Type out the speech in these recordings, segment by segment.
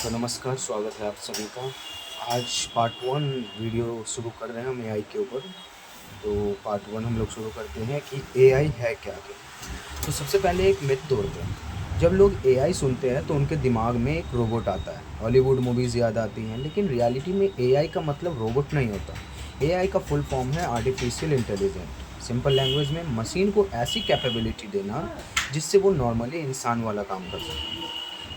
तो नमस्कार, स्वागत है आप सभी का। आज पार्ट 1 वीडियो शुरू कर रहे हैं हम एआई के ऊपर। तो पार्ट 1 हम लोग शुरू करते हैं कि एआई है क्या आखिर। तो सबसे पहले एक मिथ तोड़ते हैं। जब लोग एआई सुनते हैं तो उनके दिमाग में एक रोबोट आता है, हॉलीवुड मूवीज़ याद आती हैं, लेकिन रियलिटी में एआई का मतलब रोबोट नहीं होता। एआई का फुल फॉर्म है आर्टिफिशियल इंटेलिजेंट। सिंपल लैंग्वेज में मशीन को ऐसी कैपेबिलिटी देना जिससे वो नॉर्मली इंसान वाला काम कर सके,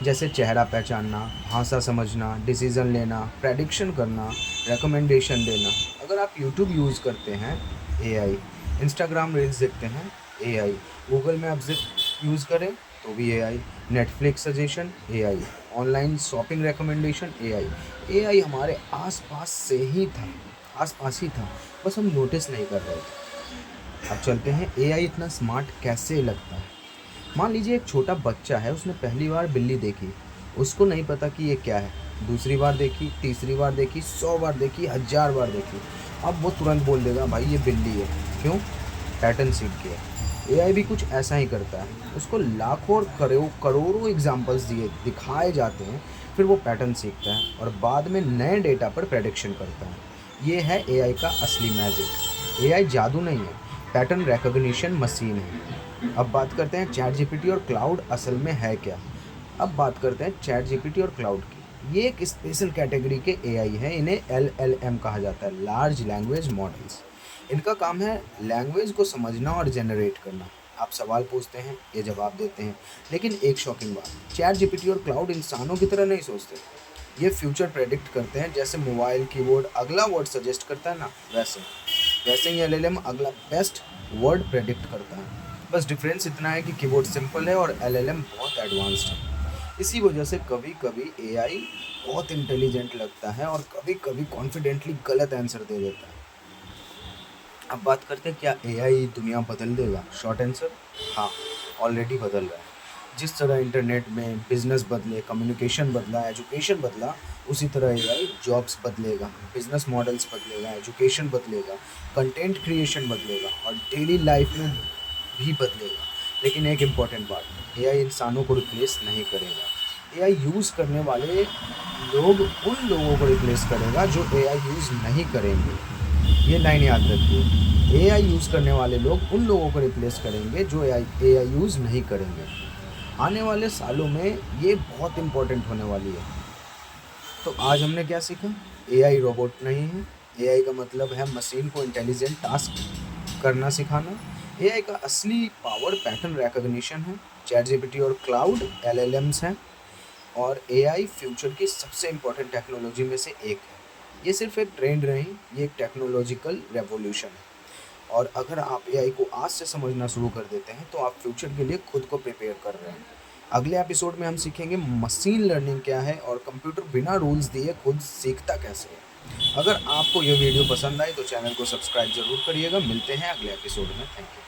जैसे चेहरा पहचानना, भाषा समझना, डिसीज़न लेना, प्रेडिक्शन करना, रिकमेंडेशन देना। अगर आप यूट्यूब यूज़ करते हैं, एआई। इंस्टाग्राम रील्स देखते हैं, एआई। गूगल मैप्स यूज़ करें तो भी AI. Netflix suggestion, AI. Online shopping recommendation, AI. AI हमारे आसपास से ही था, आसपास ही था, बस हम नोटिस नहीं कर रहे थे। अब चलते हैं एआई इतना स्मार्ट कैसे लगता है। मान लीजिए एक छोटा बच्चा है, उसने पहली बार बिल्ली देखी, उसको नहीं पता कि ये क्या है। दूसरी बार देखी, तीसरी बार देखी, 100 बार देखी, 1000 बार देखी, अब वो तुरंत बोल देगा भाई ये बिल्ली है। क्यों? पैटर्न सीख गया। एआई भी कुछ ऐसा ही करता है। उसको लाखों और करोड़ों एग्जाम्पल्स दिखाए जाते हैं, फिर वो पैटर्न सीखता है और बाद में नए डेटा पर प्रेडिक्शन करता है। ये है एआई का असली मैजिक। एआई जादू नहीं है, पैटर्न रिकॉग्निशन मशीन है। अब बात करते हैं चैट जीपीटी और क्लाउड असल में है क्या। अब बात करते हैं चैट जीपीटी और क्लाउड की। ये एक स्पेशल कैटेगरी के एआई है। इन्हें एलएलएम कहा जाता है, लार्ज लैंग्वेज मॉडल्स। इनका काम है लैंग्वेज को समझना और जनरेट करना। आप सवाल पूछते हैं, ये जवाब देते हैं। लेकिन एक शॉकिंग बात, चैट जीपीटी और क्लाउड इंसानों की तरह नहीं सोचते। ये फ्यूचर प्रेडिक्ट करते हैं, जैसे मोबाइल कीबोर्ड अगला वर्ड सजेस्ट करता है ना, वैसे वैसे ही एलएलएम अगला बेस्ट वर्ड प्रेडिक्ट करता है। बस डिफरेंस इतना है कि कीबोर्ड सिंपल है और एलएलएम बहुत एडवांस्ड है। इसी वजह से कभी कभी एआई बहुत इंटेलिजेंट लगता है और कभी कभी कॉन्फिडेंटली गलत आंसर दे देता है। अब बात करते हैं क्या एआई दुनिया बदल देगा। शॉर्ट आंसर, हाँ, ऑलरेडी बदल रहा है। जिस तरह इंटरनेट में बिजनेस बदले, कम्युनिकेशन बदला, एजुकेशन बदला, उसी तरह एआई जॉब्स बदलेगा, बिजनेस मॉडल्स बदलेगा, एजुकेशन बदलेगा, कंटेंट क्रिएशन बदलेगा और डेली लाइफ में भी बदलेगा। लेकिन एक इम्पॉर्टेंट बात, एआई इंसानों को रिप्लेस नहीं करेगा। एआई यूज़ करने वाले लोग उन लोगों को रिप्लेस करेगा जो एआई यूज़ नहीं करेंगे। ये लाइन याद रखिए, एआई यूज़ करने वाले लोग उन लोगों को रिप्लेस करेंगे जो एआई यूज़ नहीं करेंगे। आने वाले सालों में ये बहुत इम्पोर्टेंट होने वाली है। तो आज हमने क्या सीखा? एआई रोबोट नहीं है। एआई का मतलब है मशीन को इंटेलिजेंट टास्क करना सिखाना। एआई का असली पावर पैटर्न रिकॉग्निशन है। चैट जीपीटी और क्लाउड एलएलएम्स हैं और एआई फ्यूचर की सबसे इम्पोर्टेंट टेक्नोलॉजी में से एक है। ये सिर्फ एक ट्रेंड नहीं, ये एक टेक्नोलॉजिकल रेवोल्यूशन है। और अगर आप एआई को आज से समझना शुरू कर देते हैं तो आप फ्यूचर के लिए खुद को प्रिपेयर कर रहे हैं। अगले एपिसोड में हम सीखेंगे मशीन लर्निंग क्या है और कंप्यूटर बिना रूल्स दिए खुद सीखता कैसे है। अगर आपको यह वीडियो पसंद आई तो चैनल को सब्सक्राइब जरूर करिएगा। मिलते हैं अगले एपिसोड में। Thank you.